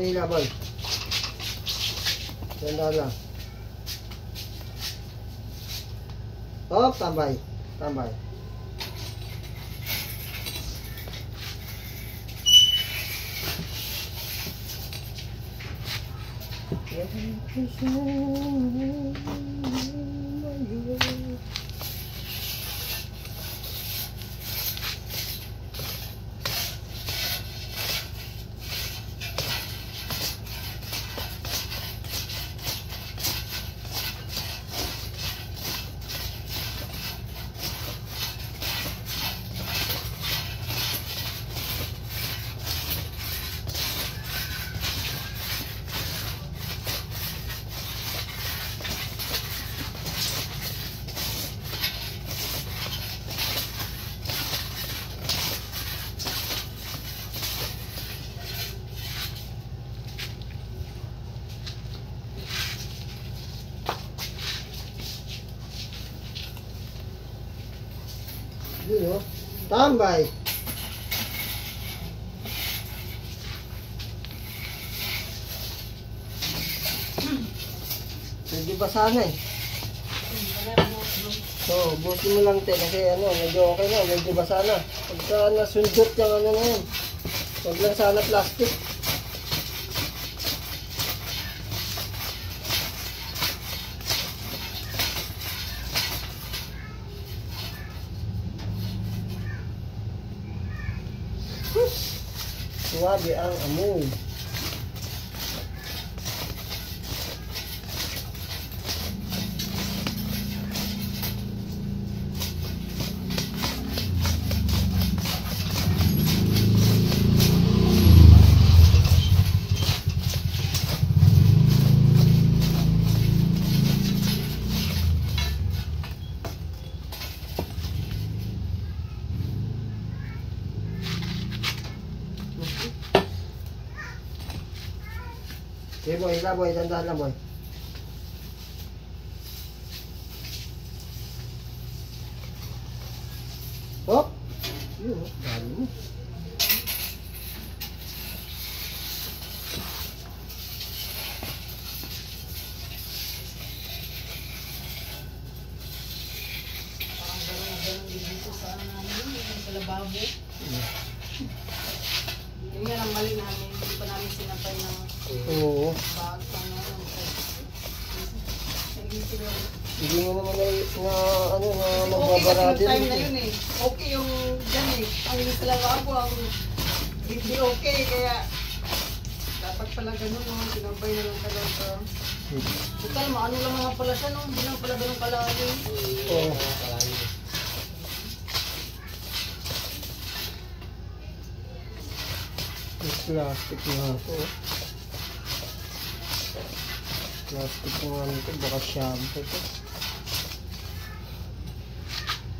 Manila, boy. Ganda lang. Oh, tambay. Tambay. Yun, oh. Tambay. Medyo basa na eh. So, busin mo lang te kasi ano, medyo okay na, medyo basa na. Pagka nasundot yung ano na yun, huwag lang sana plastic. Suwabe ang amoy. Okay boy, ila boy, dandahan lang boy. Oh! Yun, dami mo. Parang gano'n dito sa lababo. Yun nga ang mali namin, hindi pa namin sinapay ng Oo. bag, Hindi mo naman na ano na okay magbabara kasi din. yung time na yun eh. Okay yung dyan eh. Ang sa lababo, ang hindi okay. Kaya dapat pala ganun no. Sinabay na lang talaga. Total, maano lang naman pala siya no. Hindi lang pala ganun kalalim. Oo. Plastic nga ito. Plastic nga nito, baka shampoo ito.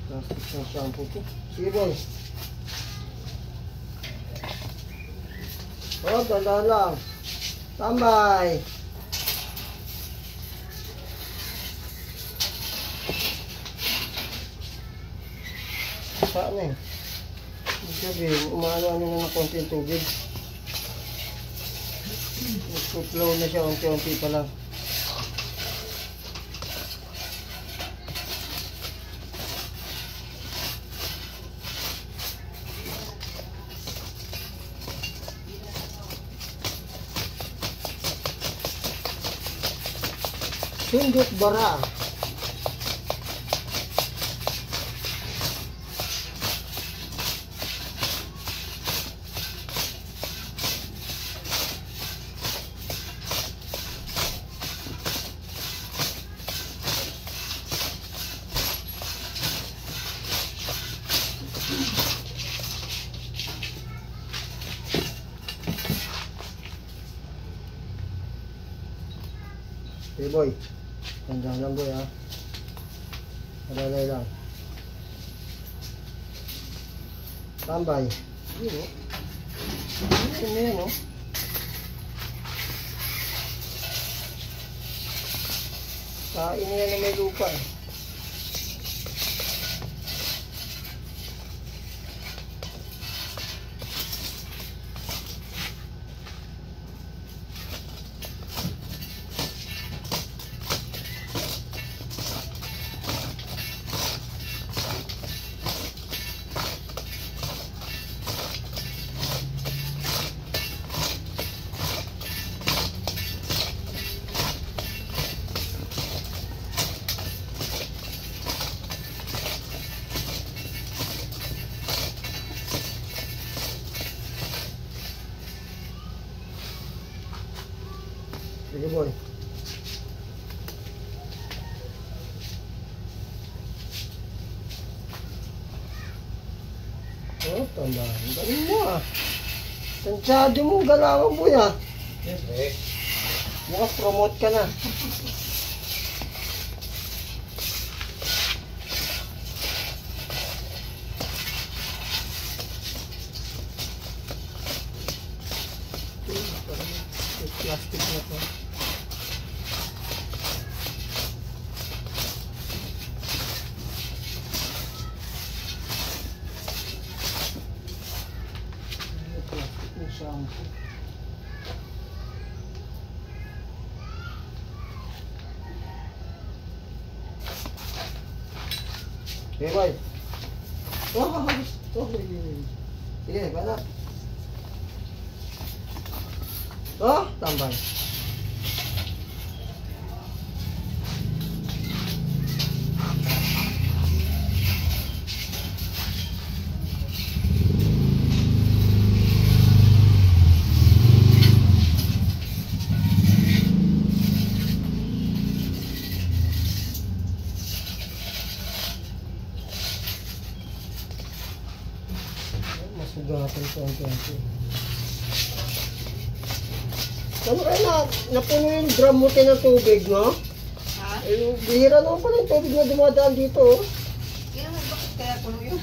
Plastic ng shampoo ito. Sige boy. Oh, dandahan lang. Tambay. Saan eh? Sabi, umano-ano na ng konti yung tubig. Nagpuplow na siya, unti-unti pa lang. Sundot bara. Hey boy, tandaan lang boy ha. Malalay lang. Tambay. Yun o. Yun na yan o. Kain na yan na may lupa eh. Sige boy. Oh, tama. Ang galing mo ah. Tansyado mo galawan boy ah. Siyempre. Mukhang promote ka na. May plastic na to. May plastic na shampoo. Okay, boy. Sige, banat. Tambay. Masugatan ko ang konti. Ano kaya napuno yung drum mo ng tubig, no? Ha? Eh, bihira naman pala yung tubig na dumadaan dito, oh. Kaya naman, bakit kaya puno yun?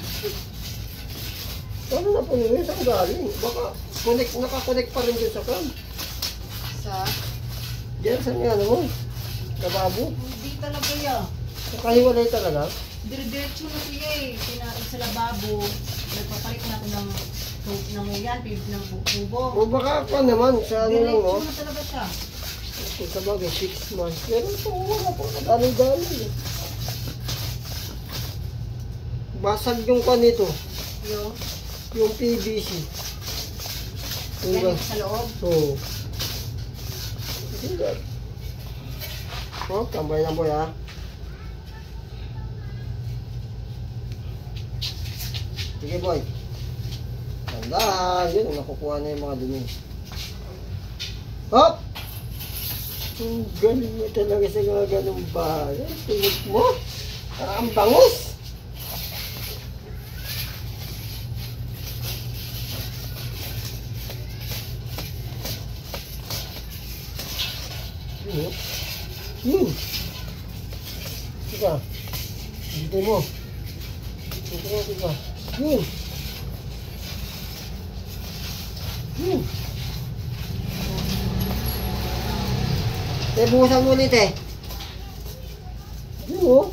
Paano napuno yun? Saan galing? Baka nakakonect pa rin dun sa cam. Sa? Diyan, saan yung ano mo? Kababo? Hindi talaga yan. Nakahiwalay talaga? Dire-diretso na siya eh. Sa lababo, nagpapalit na ako ng yan, ng kubo. O baka pa naman, sa ano lang, no? Diretso na talaga siya. Kung sa bagay, 6 months. Pero ito, wala po. Dali-dali. Basag yung pan nito. Yung PVC. Yan yung sa loob. Oo. Sige. Oh, tambay lang boy, ha? Sige boy. Tandaan. Yun, nakukuha na yung mga dumi. Hop! Ang galing mo talaga sa mga ganong bahay. Tunog mo. Parang ang bangus. Yun. Yun. Sige. Dito mo. Dito mo, sige. Yun. Yun. Eh, bukasan mo ulit eh. Yun, oh.